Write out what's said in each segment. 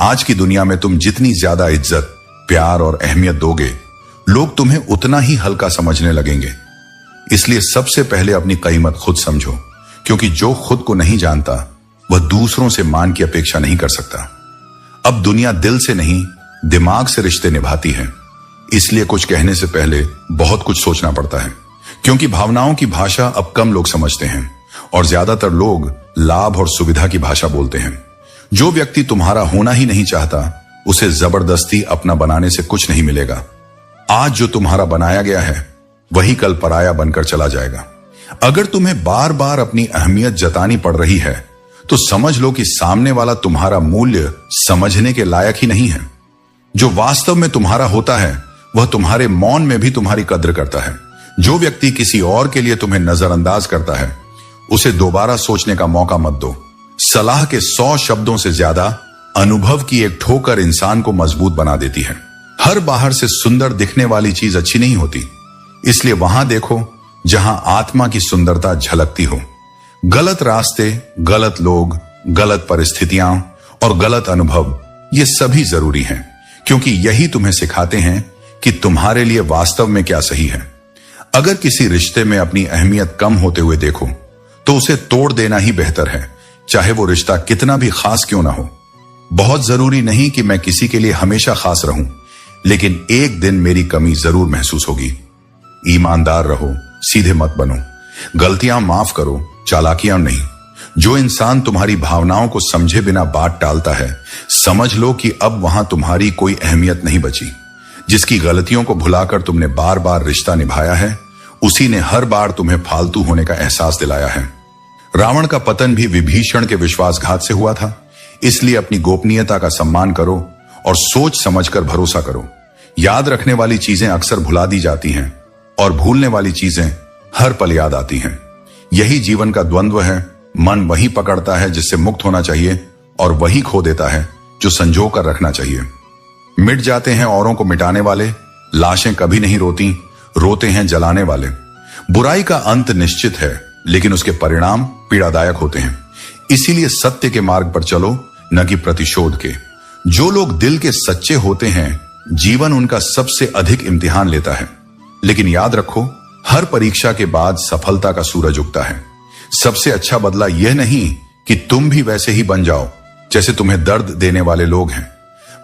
आज की दुनिया में तुम जितनी ज्यादा इज्जत, प्यार और अहमियत दोगे, लोग तुम्हें उतना ही हल्का समझने लगेंगे। इसलिए सबसे पहले अपनी कीमत खुद समझो, क्योंकि जो खुद को नहीं जानता वह दूसरों से मान की अपेक्षा नहीं कर सकता। अब दुनिया दिल से नहीं, दिमाग से रिश्ते निभाती है। इसलिए कुछ कहने से पहले बहुत कुछ सोचना पड़ता है, क्योंकि भावनाओं की भाषा अब कम लोग समझते हैं और ज्यादातर लोग लाभ और सुविधा की भाषा बोलते हैं। जो व्यक्ति तुम्हारा होना ही नहीं चाहता, उसे जबरदस्ती अपना बनाने से कुछ नहीं मिलेगा। आज जो तुम्हारा बनाया गया है वही कल पराया बनकर चला जाएगा। अगर तुम्हें बार बार अपनी अहमियत जतानी पड़ रही है तो समझ लो कि सामने वाला तुम्हारा मूल्य समझने के लायक ही नहीं है। जो वास्तव में तुम्हारा होता है वह तुम्हारे मौन में भी तुम्हारी कद्र करता है। जो व्यक्ति किसी और के लिए तुम्हें नजरअंदाज करता है, उसे दोबारा सोचने का मौका मत दो। सलाह के 100 शब्दों से ज्यादा अनुभव की एक ठोकर इंसान को मजबूत बना देती है। हर बाहर से सुंदर दिखने वाली चीज अच्छी नहीं होती, इसलिए वहां देखो जहां आत्मा की सुंदरता झलकती हो। गलत रास्ते, गलत लोग, गलत परिस्थितियां और गलत अनुभव, ये सभी जरूरी हैं, क्योंकि यही तुम्हें सिखाते हैं कि तुम्हारे लिए वास्तव में क्या सही है। अगर किसी रिश्ते में अपनी अहमियत कम होते हुए देखो तो उसे तोड़ देना ही बेहतर है, चाहे वो रिश्ता कितना भी खास क्यों ना हो। बहुत जरूरी नहीं कि मैं किसी के लिए हमेशा खास रहूं, लेकिन एक दिन मेरी कमी जरूर महसूस होगी। ईमानदार रहो, सीधे मत बनो, गलतियां माफ करो, चालाकियां नहीं। जो इंसान तुम्हारी भावनाओं को समझे बिना बात टालता है, समझ लो कि अब वहां तुम्हारी कोई अहमियत नहीं बची। जिसकी गलतियों को भुलाकर तुमने बार बार रिश्ता निभाया है, उसी ने हर बार तुम्हें फालतू होने का एहसास दिलाया है। रावण का पतन भी विभीषण के विश्वासघात से हुआ था। इसलिए अपनी गोपनीयता का सम्मान करो और सोच समझकर भरोसा करो। याद रखने वाली चीजें अक्सर भुला दी जाती हैं और भूलने वाली चीजें हर पल याद आती हैं। यही जीवन का द्वंद्व है। मन वही पकड़ता है जिससे मुक्त होना चाहिए और वही खो देता है जो संजो कर रखना चाहिए। मिट जाते हैं औरों को मिटाने वाले, लाशें कभी नहीं रोती, रोते हैं जलाने वाले। बुराई का अंत निश्चित है, लेकिन उसके परिणाम पीड़ादायक होते हैं। इसीलिए सत्य के मार्ग पर चलो, न कि प्रतिशोध के। जो लोग दिल के सच्चे होते हैं, जीवन उनका सबसे अधिक इम्तिहान लेता है। लेकिन याद रखो, हर परीक्षा के बाद सफलता का सूरज उगता है। सबसे अच्छा बदला यह नहीं कि तुम भी वैसे ही बन जाओ जैसे तुम्हें दर्द देने वाले लोग हैं,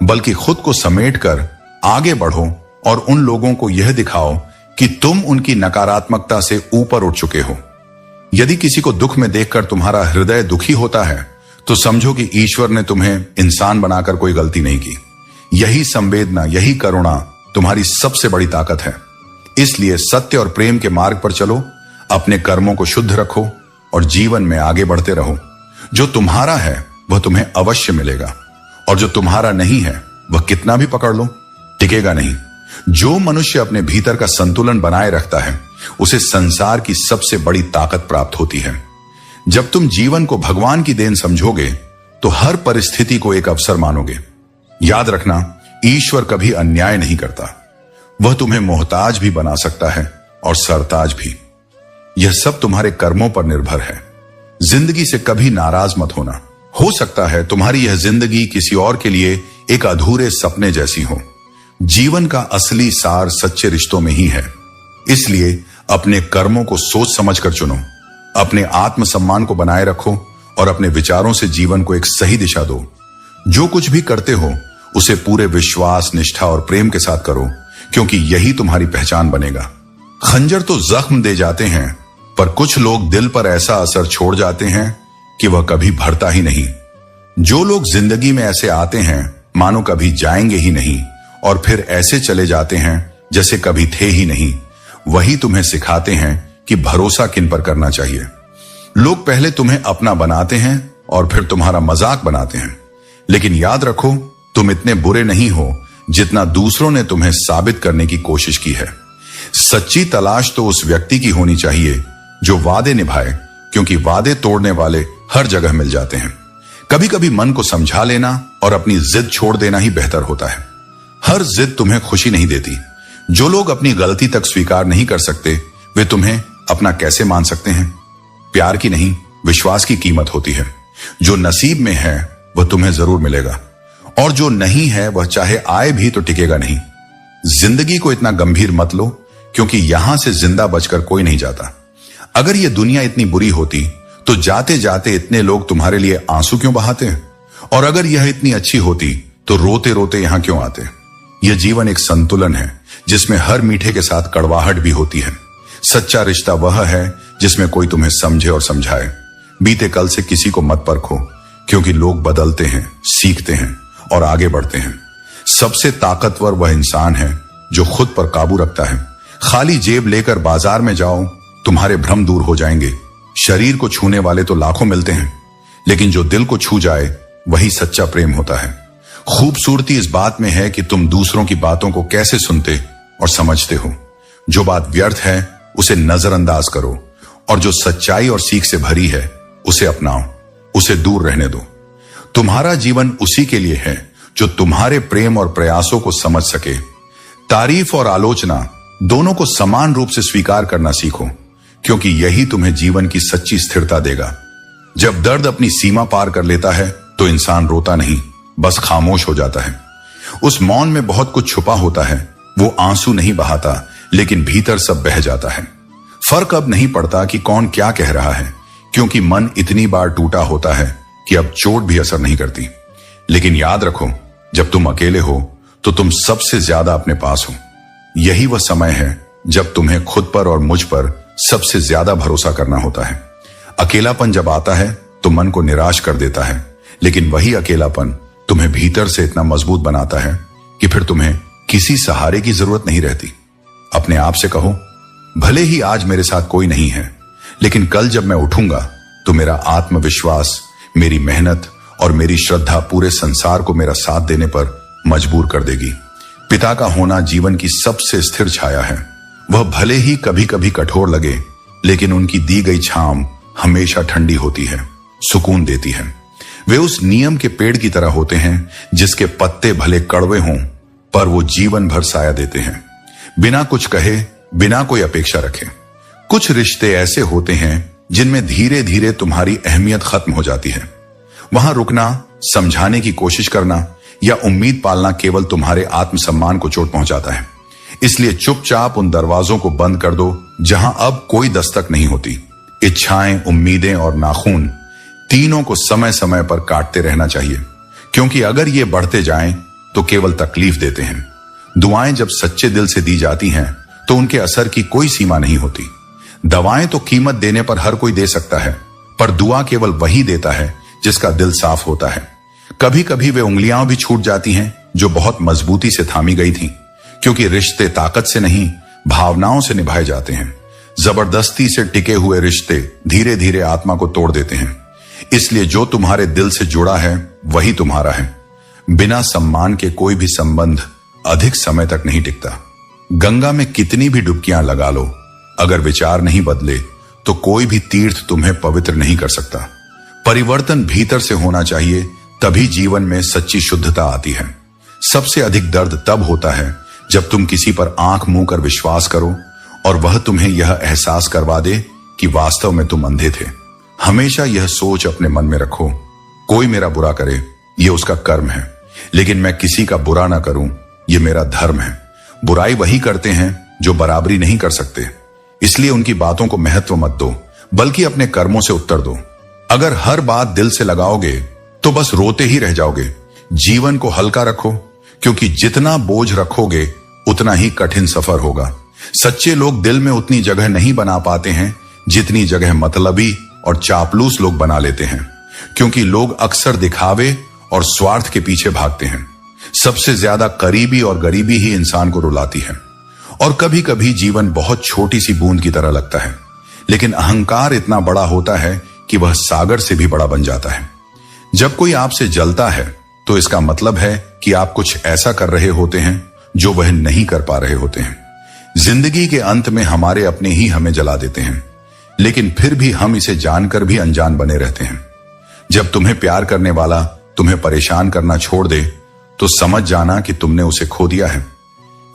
बल्कि खुद को समेटकर आगे बढ़ो और उन लोगों को यह दिखाओ कि तुम उनकी नकारात्मकता से ऊपर उठ चुके हो। यदि किसी को दुख में देखकर तुम्हारा हृदय दुखी होता है, तो समझो कि ईश्वर ने तुम्हें इंसान बनाकर कोई गलती नहीं की। यही संवेदना, यही करुणा तुम्हारी सबसे बड़ी ताकत है। इसलिए सत्य और प्रेम के मार्ग पर चलो, अपने कर्मों को शुद्ध रखो और जीवन में आगे बढ़ते रहो। जो तुम्हारा है वह तुम्हें अवश्य मिलेगा, और जो तुम्हारा नहीं है वह कितना भी पकड़ लो, टिकेगा नहीं। जो मनुष्य अपने भीतर का संतुलन बनाए रखता है, उसे संसार की सबसे बड़ी ताकत प्राप्त होती है। जब तुम जीवन को भगवान की देन समझोगे तो हर परिस्थिति को एक अवसर मानोगे। याद रखना, ईश्वर कभी अन्याय नहीं करता। वह तुम्हें मोहताज भी बना सकता है और सरताज भी। यह सब तुम्हारे कर्मों पर निर्भर है। जिंदगी से कभी नाराज मत होना। हो सकता है तुम्हारी यह जिंदगी किसी और के लिए एक अधूरे सपने जैसी हो। जीवन का असली सार सच्चे रिश्तों में ही है। इसलिए अपने कर्मों को सोच समझकर चुनो, अपने आत्मसम्मान को बनाए रखो और अपने विचारों से जीवन को एक सही दिशा दो। जो कुछ भी करते हो उसे पूरे विश्वास, निष्ठा और प्रेम के साथ करो, क्योंकि यही तुम्हारी पहचान बनेगा। खंजर तो जख्म दे जाते हैं, पर कुछ लोग दिल पर ऐसा असर छोड़ जाते हैं कि वह कभी भरता ही नहीं। जो लोग जिंदगी में ऐसे आते हैं मानो कभी जाएंगे ही नहीं, और फिर ऐसे चले जाते हैं जैसे कभी थे ही नहीं, वही तुम्हें सिखाते हैं कि भरोसा किन पर करना चाहिए। लोग पहले तुम्हें अपना बनाते हैं और फिर तुम्हारा मजाक बनाते हैं, लेकिन याद रखो, तुम इतने बुरे नहीं हो जितना दूसरों ने तुम्हें साबित करने की कोशिश की है। सच्ची तलाश तो उस व्यक्ति की होनी चाहिए जो वादे निभाए, क्योंकि वादे तोड़ने वाले हर जगह मिल जाते हैं। कभी कभी मन को समझा लेना और अपनी जिद छोड़ देना ही बेहतर होता है। हर जिद तुम्हें खुशी नहीं देती। जो लोग अपनी गलती तक स्वीकार नहीं कर सकते, वे तुम्हें अपना कैसे मान सकते हैं? प्यार की नहीं, विश्वास की कीमत होती है। जो नसीब में है वह तुम्हें जरूर मिलेगा, और जो नहीं है वह चाहे आए भी तो टिकेगा नहीं। जिंदगी को इतना गंभीर मत लो, क्योंकि यहां से जिंदा बचकर कोई नहीं जाता। अगर यह दुनिया इतनी बुरी होती तो जाते जाते इतने लोग तुम्हारे लिए आंसू क्यों बहाते? और अगर यह इतनी अच्छी होती तो रोते रोते यहां क्यों आते? यह जीवन एक संतुलन है जिसमें हर मीठे के साथ कड़वाहट भी होती है। सच्चा रिश्ता वह है जिसमें कोई तुम्हें समझे और समझाए। बीते कल से किसी को मत परखो, क्योंकि लोग बदलते हैं, सीखते हैं और आगे बढ़ते हैं। सबसे ताकतवर वह इंसान है जो खुद पर काबू रखता है। खाली जेब लेकर बाजार में जाओ, तुम्हारे भ्रम दूर हो जाएंगे। शरीर को छूने वाले तो लाखों मिलते हैं, लेकिन जो दिल को छू जाए वही सच्चा प्रेम होता है। खूबसूरती इस बात में है कि तुम दूसरों की बातों को कैसे सुनते और समझते हो। जो बात व्यर्थ है उसे नजरअंदाज करो, और जो सच्चाई और सीख से भरी है उसे अपनाओ, उसे दूर रहने दो। तुम्हारा जीवन उसी के लिए है जो तुम्हारे प्रेम और प्रयासों को समझ सके। तारीफ और आलोचना दोनों को समान रूप से स्वीकार करना सीखो, क्योंकि यही तुम्हें जीवन की सच्ची स्थिरता देगा। जब दर्द अपनी सीमा पार कर लेता है तो इंसान रोता नहीं, बस खामोश हो जाता है। उस मौन में बहुत कुछ छुपा होता है। वो आंसू नहीं बहाता, लेकिन भीतर सब बह जाता है। फर्क अब नहीं पड़ता कि कौन क्या कह रहा है, क्योंकि मन इतनी बार टूटा होता है कि अब चोट भी असर नहीं करती। लेकिन याद रखो, जब तुम अकेले हो तो तुम सबसे ज्यादा अपने पास हो। यही वह समय है जब तुम्हें खुद पर और मुझ पर सबसे ज्यादा भरोसा करना होता है। अकेलापन जब आता है तो मन को निराश कर देता है, लेकिन वही अकेलापन तुम्हें भीतर से इतना मजबूत बनाता है कि फिर तुम्हें किसी सहारे की जरूरत नहीं रहती। अपने आप से कहो, भले ही आज मेरे साथ कोई नहीं है, लेकिन कल जब मैं उठूंगा तो मेरा आत्मविश्वास, मेरी मेहनत और मेरी श्रद्धा पूरे संसार को मेरा साथ देने पर मजबूर कर देगी। पिता का होना जीवन की सबसे स्थिर छाया है। वह भले ही कभी कभी कठोर लगे, लेकिन उनकी दी गई छांव हमेशा ठंडी होती है, सुकून देती है। वे उस नियम के पेड़ की तरह होते हैं जिसके पत्ते भले कड़वे हों, पर वो जीवन भर साया देते हैं, बिना कुछ कहे, बिना कोई अपेक्षा रखे। कुछ रिश्ते ऐसे होते हैं जिनमें धीरे धीरे तुम्हारी अहमियत खत्म हो जाती है। वहां रुकना, समझाने की कोशिश करना या उम्मीद पालना केवल तुम्हारे आत्मसम्मान को चोट पहुंचाता है। इसलिए चुपचाप उन दरवाजों को बंद कर दो जहां अब कोई दस्तक नहीं होती। इच्छाएं, उम्मीदें और नाखून तीनों को समय समय पर काटते रहना चाहिए, क्योंकि अगर ये बढ़ते जाएं तो केवल तकलीफ देते हैं। दुआएं जब सच्चे दिल से दी जाती हैं तो उनके असर की कोई सीमा नहीं होती। दवाएं तो कीमत देने पर हर कोई दे सकता है, पर दुआ केवल वही देता है जिसका दिल साफ होता है। कभी कभी वे उंगलियां भी छूट जाती हैं जो बहुत मजबूती से थामी गई थी, क्योंकि रिश्ते ताकत से नहीं, भावनाओं से निभाए जाते हैं। जबरदस्ती से टिके हुए रिश्ते धीरे धीरे आत्मा को तोड़ देते हैं। इसलिए जो तुम्हारे दिल से जुड़ा है वही तुम्हारा है। बिना सम्मान के कोई भी संबंध अधिक समय तक नहीं टिकता। गंगा में कितनी भी डुबकियां लगा लो, अगर विचार नहीं बदले तो कोई भी तीर्थ तुम्हें पवित्र नहीं कर सकता। परिवर्तन भीतर से होना चाहिए, तभी जीवन में सच्ची शुद्धता आती है। सबसे अधिक दर्द तब होता है जब तुम किसी पर आंख मूंद कर विश्वास करो और वह तुम्हें यह एहसास करवा दे कि वास्तव में तुम अंधे थे। हमेशा यह सोच अपने मन में रखो, कोई मेरा बुरा करे यह उसका कर्म है, लेकिन मैं किसी का बुरा ना करूं यह मेरा धर्म है। बुराई वही करते हैं जो बराबरी नहीं कर सकते, इसलिए उनकी बातों को महत्व मत दो, बल्कि अपने कर्मों से उत्तर दो। अगर हर बात दिल से लगाओगे तो बस रोते ही रह जाओगे। जीवन को हल्का रखो, क्योंकि जितना बोझ रखोगे उतना ही कठिन सफर होगा। सच्चे लोग दिल में उतनी जगह नहीं बना पाते हैं जितनी जगह मतलबी और चापलूस लोग बना लेते हैं, क्योंकि लोग अक्सर दिखावे और स्वार्थ के पीछे भागते हैं। सबसे ज्यादा करीबी और गरीबी ही इंसान को रुलाती है। और कभी कभी जीवन बहुत छोटी सी बूंद की तरह लगता है, लेकिन अहंकार इतना बड़ा होता है कि वह सागर से भी बड़ा बन जाता है। जब कोई आपसे जलता है तो इसका मतलब है कि आप कुछ ऐसा कर रहे होते हैं जो वह नहीं कर पा रहे होते हैं। जिंदगी के अंत में हमारे अपने ही हमें जला देते हैं, लेकिन फिर भी हम इसे जानकर भी अनजान बने रहते हैं। जब तुम्हें प्यार करने वाला तुम्हें परेशान करना छोड़ दे तो समझ जाना कि तुमने उसे खो दिया है।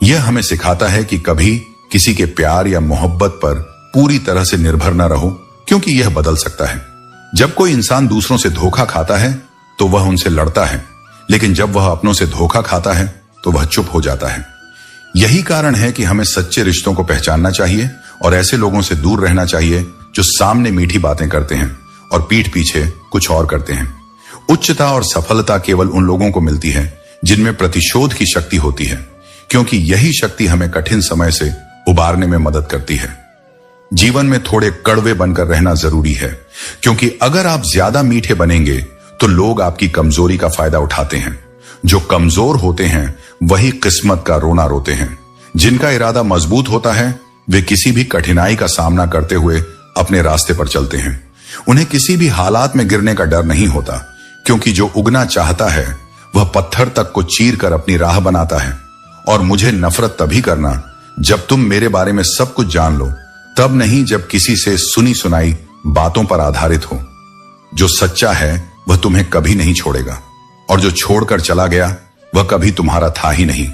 यह हमें सिखाता है कि कभी किसी के प्यार या मोहब्बत पर पूरी तरह से निर्भर न रहो, क्योंकि यह बदल सकता है। जब कोई इंसान दूसरों से धोखा खाता है तो वह उनसे लड़ता है, लेकिन जब वह अपनों से धोखा खाता है तो वह चुप हो जाता है। यही कारण है कि हमें सच्चे रिश्तों को पहचानना चाहिए और ऐसे लोगों से दूर रहना चाहिए जो सामने मीठी बातें करते हैं और पीठ पीछे कुछ और करते हैं। उच्चता और सफलता केवल उन लोगों को मिलती है जिनमें प्रतिशोध की शक्ति होती है, क्योंकि यही शक्ति हमें कठिन समय से उबारने में मदद करती है। जीवन में थोड़े कड़वे बनकर रहना जरूरी है, क्योंकि अगर आप ज्यादा मीठे बनेंगे तो लोग आपकी कमजोरी का फायदा उठाते हैं। जो कमजोर होते हैं वही किस्मत का रोना रोते हैं। जिनका इरादा मजबूत होता है वे किसी भी कठिनाई का सामना करते हुए अपने रास्ते पर चलते हैं। उन्हें किसी भी हालात में गिरने का डर नहीं होता, क्योंकि जो उगना चाहता है वह पत्थर तक को चीर कर अपनी राह बनाता है। और मुझे नफरत तभी करना जब तुम मेरे बारे में सब कुछ जान लो, तब नहीं जब किसी से सुनी सुनाई बातों पर आधारित हो। जो सच्चा है वह तुम्हें कभी नहीं छोड़ेगा, और जो छोड़कर चला गया वह कभी तुम्हारा था ही नहीं।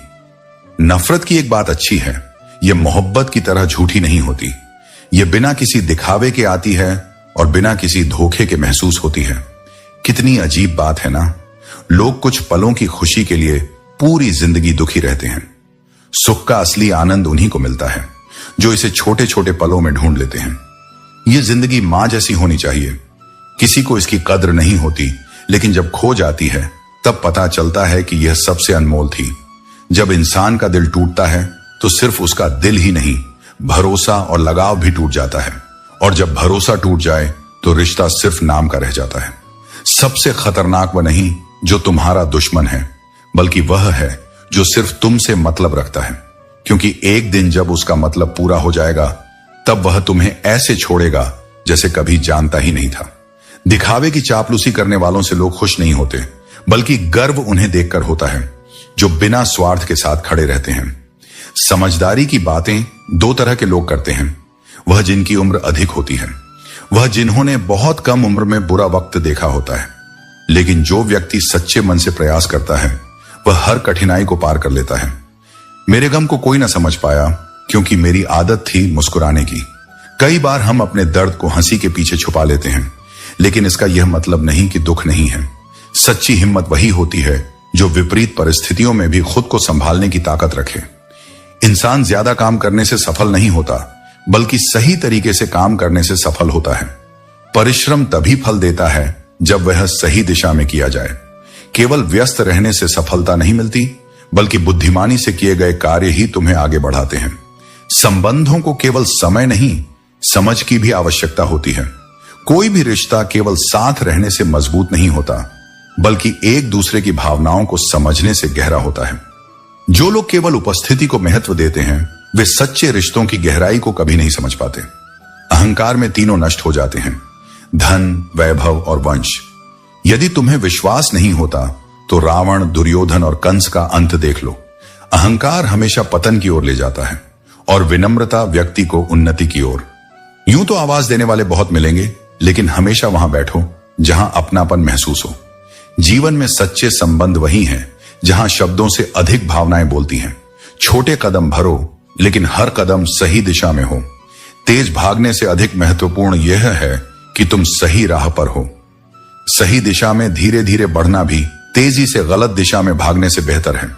नफरत की एक बात अच्छी है, यह मोहब्बत की तरह झूठी नहीं होती। यह बिना किसी दिखावे के आती है और बिना किसी धोखे के महसूस होती है। कितनी अजीब बात है ना, लोग कुछ पलों की खुशी के लिए पूरी जिंदगी दुखी रहते हैं। सुख का असली आनंद उन्हीं को मिलता है जो इसे छोटे छोटे पलों में ढूंढ लेते हैं। यह जिंदगी मां जैसी होनी चाहिए। किसी को इसकी कद्र नहीं होती, लेकिन जब खो जाती है तब पता चलता है कि यह सबसे अनमोल थी। जब इंसान का दिल टूटता है तो सिर्फ उसका दिल ही नहीं, भरोसा और लगाव भी टूट जाता है। और जब भरोसा टूट जाए तो रिश्ता सिर्फ नाम का रह जाता है। सबसे खतरनाक वह नहीं जो तुम्हारा दुश्मन है, बल्कि वह है जो सिर्फ तुमसे मतलब रखता है, क्योंकि एक दिन जब उसका मतलब पूरा हो जाएगा तब वह तुम्हें ऐसे छोड़ेगा जैसे कभी जानता ही नहीं था। दिखावे की चापलूसी करने वालों से लोग खुश नहीं होते, बल्कि गर्व उन्हें देखकर होता है जो बिना स्वार्थ के साथ खड़े रहते हैं। समझदारी की बातें दो तरह के लोग करते हैं, वह जिनकी उम्र अधिक होती है, वह जिन्होंने बहुत कम उम्र में बुरा वक्त देखा होता है। लेकिन जो व्यक्ति सच्चे मन से प्रयास करता है वह हर कठिनाई को पार कर लेता है। मेरे गम को कोई ना समझ पाया, क्योंकि मेरी आदत थी मुस्कुराने की। कई बार हम अपने दर्द को हंसी के पीछे छुपा लेते हैं, लेकिन इसका यह मतलब नहीं कि दुख नहीं है। सच्ची हिम्मत वही होती है जो विपरीत परिस्थितियों में भी खुद को संभालने की ताकत रखे। इंसान ज्यादा काम करने से सफल नहीं होता, बल्कि सही तरीके से काम करने से सफल होता है। परिश्रम तभी फल देता है जब वह सही दिशा में किया जाए। केवल व्यस्त रहने से सफलता नहीं मिलती, बल्कि बुद्धिमानी से किए गए कार्य ही तुम्हें आगे बढ़ाते हैं। संबंधों को केवल समय नहीं, समझ की भी आवश्यकता होती है। कोई भी रिश्ता केवल साथ रहने से मजबूत नहीं होता, बल्कि एक दूसरे की भावनाओं को समझने से गहरा होता है। जो लोग केवल उपस्थिति को महत्व देते हैं वे सच्चे रिश्तों की गहराई को कभी नहीं समझ पाते। अहंकार में तीनों नष्ट हो जाते हैं, धन, वैभव और वंश। यदि तुम्हें विश्वास नहीं होता तो रावण, दुर्योधन और कंस का अंत देख लो। अहंकार हमेशा पतन की ओर ले जाता है और विनम्रता व्यक्ति को उन्नति की ओर। यूं तो आवाज देने वाले बहुत मिलेंगे, लेकिन हमेशा वहां बैठो जहां अपनापन महसूस हो। जीवन में सच्चे संबंध वही हैं जहां शब्दों से अधिक भावनाएं बोलती हैं। छोटे कदम भरो, लेकिन हर कदम सही दिशा में हो। तेज भागने से अधिक महत्वपूर्ण यह है कि तुम सही राह पर हो। सही दिशा में धीरे धीरे बढ़ना भी तेजी से गलत दिशा में भागने से बेहतर है।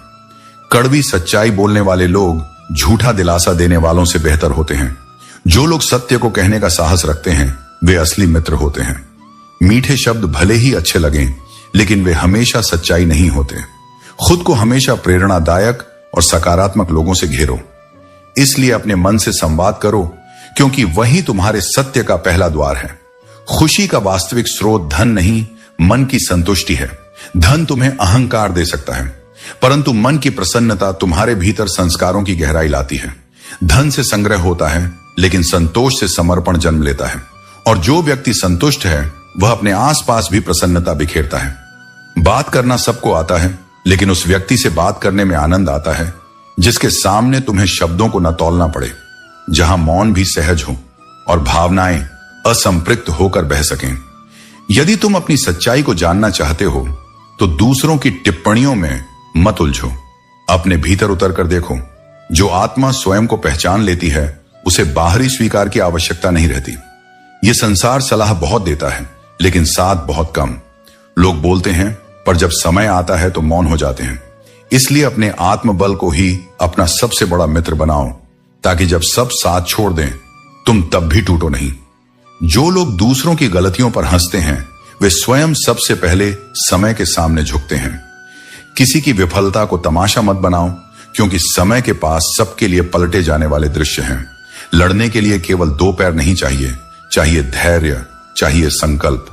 कड़वी सच्चाई बोलने वाले लोग झूठा दिलासा देने वालों से बेहतर होते हैं। जो लोग सत्य को कहने का साहस रखते हैं वे असली मित्र होते हैं। मीठे शब्द भले ही अच्छे लगें, लेकिन वे हमेशा सच्चाई नहीं होते। खुद को हमेशा प्रेरणादायक और सकारात्मक लोगों से घेरो। इसलिए अपने मन से संवाद करो, क्योंकि वही तुम्हारे सत्य का पहला द्वार है। खुशी का वास्तविक स्रोत धन नहीं, मन की संतुष्टि है। धन तुम्हें अहंकार दे सकता है, परंतु मन की प्रसन्नता तुम्हारे भीतर संस्कारों की गहराई लाती है। धन से संग्रह होता है, लेकिन संतोष से समर्पण जन्म लेता है। और जो व्यक्ति संतुष्ट है वह अपने आसपास भी प्रसन्नता बिखेरता है। बात करना सबको आता है, लेकिन उस व्यक्ति से बात करने में आनंद आता है जिसके सामने तुम्हें शब्दों को न तौलना पड़े, जहां मौन भी सहज हो और भावनाएं असंपृक्त होकर बह सकें। यदि तुम अपनी सच्चाई को जानना चाहते हो तो दूसरों की टिप्पणियों में मत उलझो, अपने भीतर उतर कर देखो। जो आत्मा स्वयं को पहचान लेती है उसे बाहरी स्वीकार की आवश्यकता नहीं रहती। यह संसार सलाह बहुत देता है, लेकिन साथ बहुत कम। लोग बोलते हैं पर जब समय आता है तो मौन हो जाते हैं। इसलिए अपने आत्मबल को ही अपना सबसे बड़ा मित्र बनाओ, ताकि जब सब साथ छोड़ दें तुम तब भी टूटो नहीं। जो लोग दूसरों की गलतियों पर हंसते हैं वे स्वयं सबसे पहले समय के सामने झुकते हैं। किसी की विफलता को तमाशा मत बनाओ, क्योंकि समय के पास सबके लिए पलटे जाने वाले दृश्य हैं। लड़ने के लिए केवल 2 पैर नहीं चाहिए, चाहिए धैर्य, चाहिए संकल्प।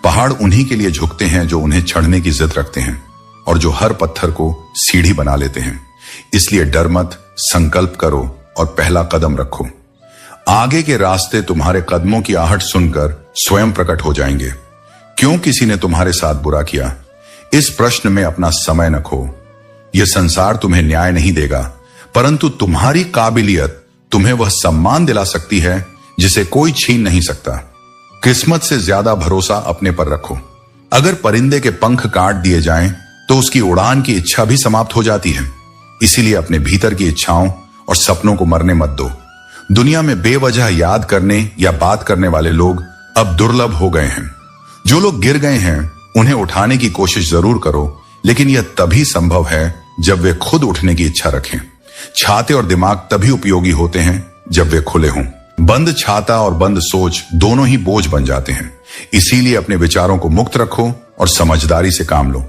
पहाड़ उन्हीं के लिए झुकते हैं जो उन्हें चढ़ने की जिद रखते हैं और जो हर पत्थर को सीढ़ी बना लेते हैं। इसलिए डर मत, संकल्प करो और पहला कदम रखो। आगे के रास्ते तुम्हारे कदमों की आहट सुनकर स्वयं प्रकट हो जाएंगे। क्यों किसी ने तुम्हारे साथ बुरा किया, इस प्रश्न में अपना समय न खो। यह संसार तुम्हें न्याय नहीं देगा, परंतु तुम्हारी काबिलियत तुम्हें वह सम्मान दिला सकती है जिसे कोई छीन नहीं सकता। किस्मत से ज्यादा भरोसा अपने पर रखो। अगर परिंदे के पंख काट दिए जाएं, तो उसकी उड़ान की इच्छा भी समाप्त हो जाती है। इसीलिए अपने भीतर की इच्छाओं और सपनों को मरने मत दो। दुनिया में बेवजह याद करने या बात करने वाले लोग अब दुर्लभ हो गए हैं। जो लोग गिर गए हैं उन्हें उठाने की कोशिश जरूर करो, लेकिन यह तभी संभव है जब वे खुद उठने की इच्छा रखें। छाते और दिमाग तभी उपयोगी होते हैं जब वे खुले हों। बंद छाता और बंद सोच दोनों ही बोझ बन जाते हैं। इसीलिए अपने विचारों को मुक्त रखो और समझदारी से काम लो।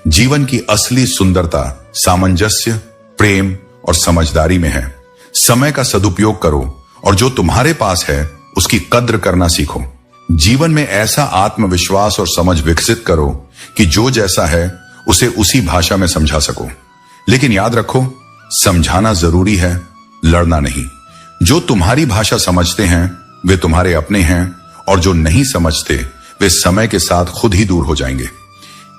जीवन की असली सुंदरता सामंजस्य, प्रेम और समझदारी में है। समय का सदुपयोग करो और जो तुम्हारे पास है उसकी कद्र करना सीखो। जीवन में ऐसा आत्मविश्वास और समझ विकसित करो कि जो जैसा है उसे उसी भाषा में समझा सको। लेकिन याद रखो, समझाना जरूरी है, लड़ना नहीं। जो तुम्हारी भाषा समझते हैं वे तुम्हारे अपने हैं, और जो नहीं समझते वे समय के साथ खुद ही दूर हो जाएंगे।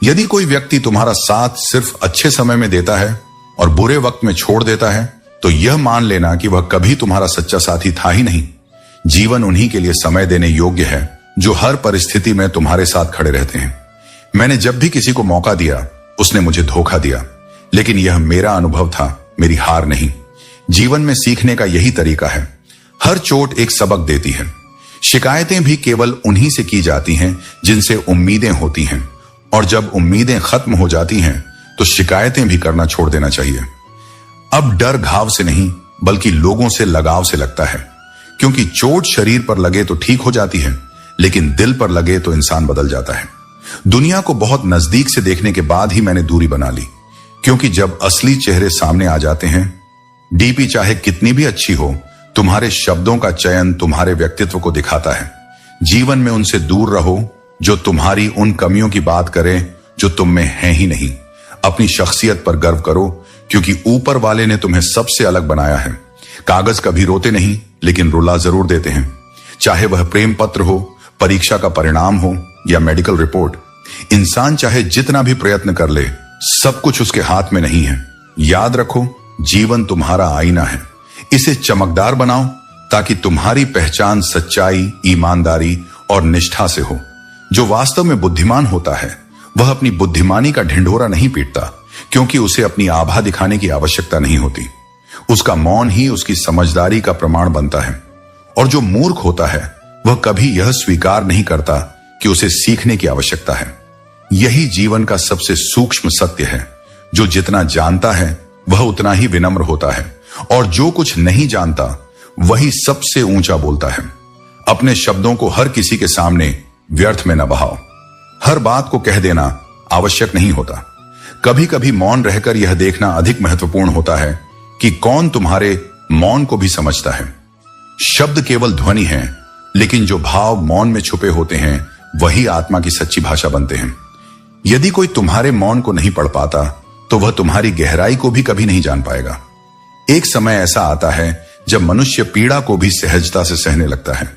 यदि कोई व्यक्ति तुम्हारा साथ सिर्फ अच्छे समय में देता है और बुरे वक्त में छोड़ देता है, तो यह मान लेना कि वह कभी तुम्हारा सच्चा साथी था ही नहीं। जीवन उन्हीं के लिए समय देने योग्य है जो हर परिस्थिति में तुम्हारे साथ खड़े रहते हैं। मैंने जब भी किसी को मौका दिया उसने मुझे धोखा दिया, लेकिन यह मेरा अनुभव था, मेरी हार नहीं। जीवन में सीखने का यही तरीका है। हर चोट एक सबक देती है। शिकायतें भी केवल उन्हीं से की जाती हैं जिनसे उम्मीदें होती हैं, और जब उम्मीदें खत्म हो जाती हैं तो शिकायतें भी करना छोड़ देना चाहिए। अब डर घाव से नहीं बल्कि लोगों से लगाव से लगता है, क्योंकि चोट शरीर पर लगे तो ठीक हो जाती है, लेकिन दिल पर लगे तो इंसान बदल जाता है। दुनिया को बहुत नजदीक से देखने के बाद ही मैंने दूरी बना ली, क्योंकि जब असली चेहरे सामने आ जाते हैं, डीपी चाहे कितनी भी अच्छी हो, तुम्हारे शब्दों का चयन तुम्हारे व्यक्तित्व को दिखाता है। जीवन में उनसे दूर रहो जो तुम्हारी उन कमियों की बात करें जो तुम में है ही नहीं। अपनी शख्सियत पर गर्व करो, क्योंकि ऊपर वाले ने तुम्हें सबसे अलग बनाया है। कागज कभी रोते नहीं, लेकिन रुला जरूर देते हैं। चाहे वह प्रेम पत्र हो, परीक्षा का परिणाम हो या मेडिकल रिपोर्ट। इंसान चाहे जितना भी प्रयत्न कर ले, सब कुछ उसके हाथ में नहीं है। याद रखो, जीवन तुम्हारा आईना है। इसे चमकदार बनाओ ताकि तुम्हारी पहचान सच्चाई, ईमानदारी और निष्ठा से हो। जो वास्तव में बुद्धिमान होता है वह अपनी बुद्धिमानी का ढिंढोरा नहीं पीटता, क्योंकि उसे अपनी आभा दिखाने की आवश्यकता नहीं होती। उसका मौन ही उसकी समझदारी का प्रमाण बनता है। और जो मूर्ख होता है वह कभी यह स्वीकार नहीं करता कि उसे सीखने की आवश्यकता है। यही जीवन का सबसे सूक्ष्म सत्य है। जो जितना जानता है वह उतना ही विनम्र होता है, और जो कुछ नहीं जानता वही सबसे ऊंचा बोलता है। अपने शब्दों को हर किसी के सामने व्यर्थ में न बहाओ। हर बात को कह देना आवश्यक नहीं होता। कभी कभी मौन रहकर यह देखना अधिक महत्वपूर्ण होता है कि कौन तुम्हारे मौन को भी समझता है। शब्द केवल ध्वनि है, लेकिन जो भाव मौन में छुपे होते हैं वही आत्मा की सच्ची भाषा बनते हैं। यदि कोई तुम्हारे मौन को नहीं पढ़ पाता तो वह तुम्हारी गहराई को भी कभी नहीं जान पाएगा। एक समय ऐसा आता है जब मनुष्य पीड़ा को भी सहजता से सहने लगता है।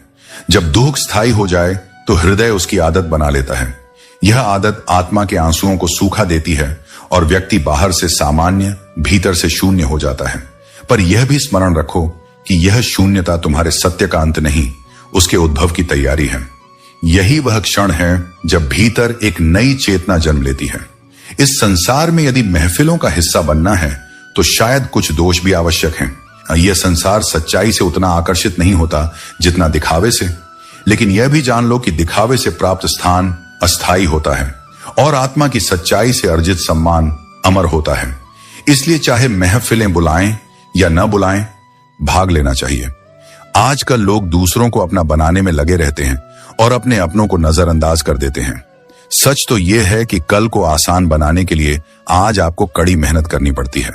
जब दुख स्थायी हो जाए तो हृदय उसकी आदत बना लेता है। यह आदत आत्मा के आंसुओं को सूखा देती है और व्यक्ति बाहर से सामान्य, भीतर से शून्य हो जाता है। पर यह भी स्मरण रखो कि यह शून्यता तुम्हारे सत्य का अंत नहीं, उसके उद्भव की तैयारी है। यही वह क्षण है जब भीतर एक नई चेतना जन्म लेती है। इस संसार में यदि महफिलों का हिस्सा बनना है तो शायद कुछ दोष भी आवश्यक हैं। यह संसार सच्चाई से उतना आकर्षित नहीं होता जितना दिखावे से, लेकिन यह भी जान लो कि दिखावे से प्राप्त स्थान अस्थायी होता है और आत्मा की सच्चाई से अर्जित सम्मान अमर होता है। इसलिए चाहे महफिलें बुलाएं या न बुलाएं, भाग लेना चाहिए। आजकल लोग दूसरों को अपना बनाने में लगे रहते हैं और अपने अपनों को नजरअंदाज कर देते हैं। सच तो यह है कि कल को आसान बनाने के लिए आज आपको कड़ी मेहनत करनी पड़ती है।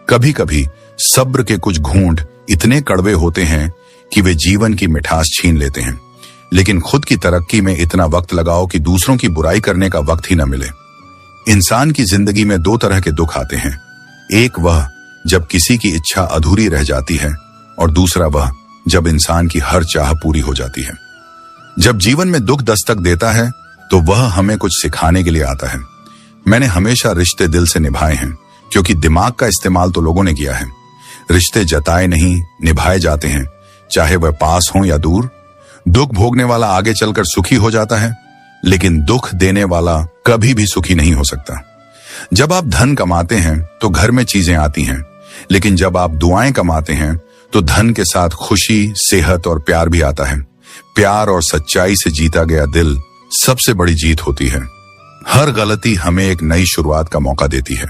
कभी कभी सब्र के कुछ घूंट इतने कड़वे होते हैं कि वे जीवन की मिठास छीन लेते हैं। लेकिन खुद की तरक्की में इतना वक्त लगाओ कि दूसरों की बुराई करने का वक्त ही न मिले। इंसान की जिंदगी में दो तरह के दुख आते हैं। एक वह जब किसी की इच्छा अधूरी रह जाती है, और दूसरा वह जब इंसान की हर चाह पूरी हो जाती है। जब जीवन में दुख दस्तक देता है तो वह हमें कुछ सिखाने के लिए आता है। मैंने हमेशा रिश्ते दिल से निभाए हैं, क्योंकि दिमाग का इस्तेमाल तो लोगों ने किया है। रिश्ते जताए नहीं, निभाए जाते हैं, चाहे वह पास हो या दूर। दुख भोगने वाला आगे चलकर सुखी हो जाता है, लेकिन दुख देने वाला कभी भी सुखी नहीं हो सकता। जब आप धन कमाते हैं तो घर में चीजें आती हैं, लेकिन जब आप दुआएं कमाते हैं तो धन के साथ खुशी, सेहत और प्यार भी आता है। प्यार और सच्चाई से जीता गया दिल सबसे बड़ी जीत होती है। हर गलती हमें एक नई शुरुआत का मौका देती है।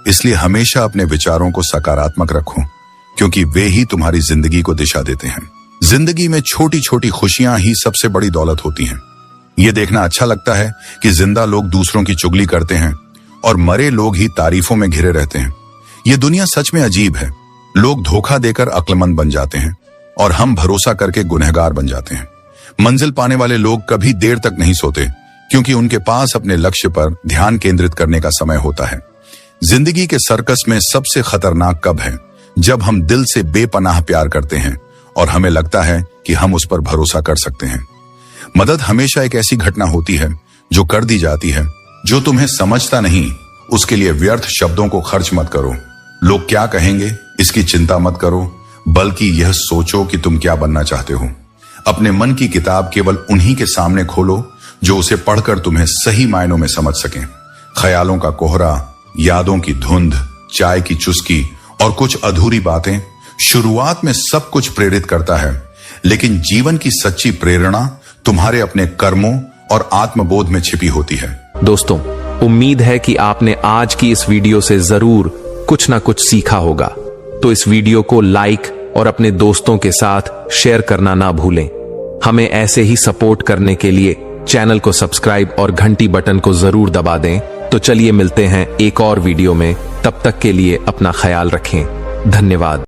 इसलिए हमेशा अपने विचारों को सकारात्मक रखो, क्योंकि वे ही तुम्हारी जिंदगी को दिशा देते हैं। जिंदगी में छोटी छोटी खुशियां ही सबसे बड़ी दौलत होती हैं। ये देखना अच्छा लगता है कि जिंदा लोग दूसरों की चुगली करते हैं और मरे लोग ही तारीफों में घिरे रहते हैं। ये दुनिया सच में अजीब है। लोग धोखा देकर अक्लमंद बन जाते हैं और हम भरोसा करके गुनहगार बन जाते हैं। मंजिल पाने वाले लोग कभी देर तक नहीं सोते, क्योंकि उनके पास अपने लक्ष्य पर ध्यान केंद्रित करने का समय होता है। जिंदगी के सर्कस में सबसे खतरनाक कब है? जब हम दिल से बेपनाह प्यार करते हैं और हमें लगता है कि हम उस पर भरोसा कर सकते हैं। मदद हमेशा एक ऐसी घटना होती है जो कर दी जाती है। जो तुम्हें समझता नहीं, उसके लिए व्यर्थ शब्दों को खर्च मत करो। लोग क्या कहेंगे इसकी चिंता मत करो, बल्कि यह सोचो कि तुम क्या बनना चाहते हो। अपने मन की किताब केवल उन्हीं के सामने खोलो जो उसे पढ़कर तुम्हें सही मायनों में समझ सकें। ख्यालों का कोहरा, यादों की धुंध, चाय की चुस्की और कुछ अधूरी बातें, शुरुआत में सब कुछ प्रेरित करता है, लेकिन जीवन की सच्ची प्रेरणा तुम्हारे अपने कर्मों और आत्मबोध में छिपी होती है। दोस्तों, उम्मीद है कि आपने आज की इस वीडियो से जरूर कुछ ना कुछ सीखा होगा। तो इस वीडियो को लाइक और अपने दोस्तों के साथ शेयर करना ना भूलें। हमें ऐसे ही सपोर्ट करने के लिए चैनल को सब्सक्राइब और घंटी बटन को जरूर दबा दें। तो चलिए मिलते हैं एक और वीडियो में। तब तक के लिए अपना ख्याल रखें। धन्यवाद।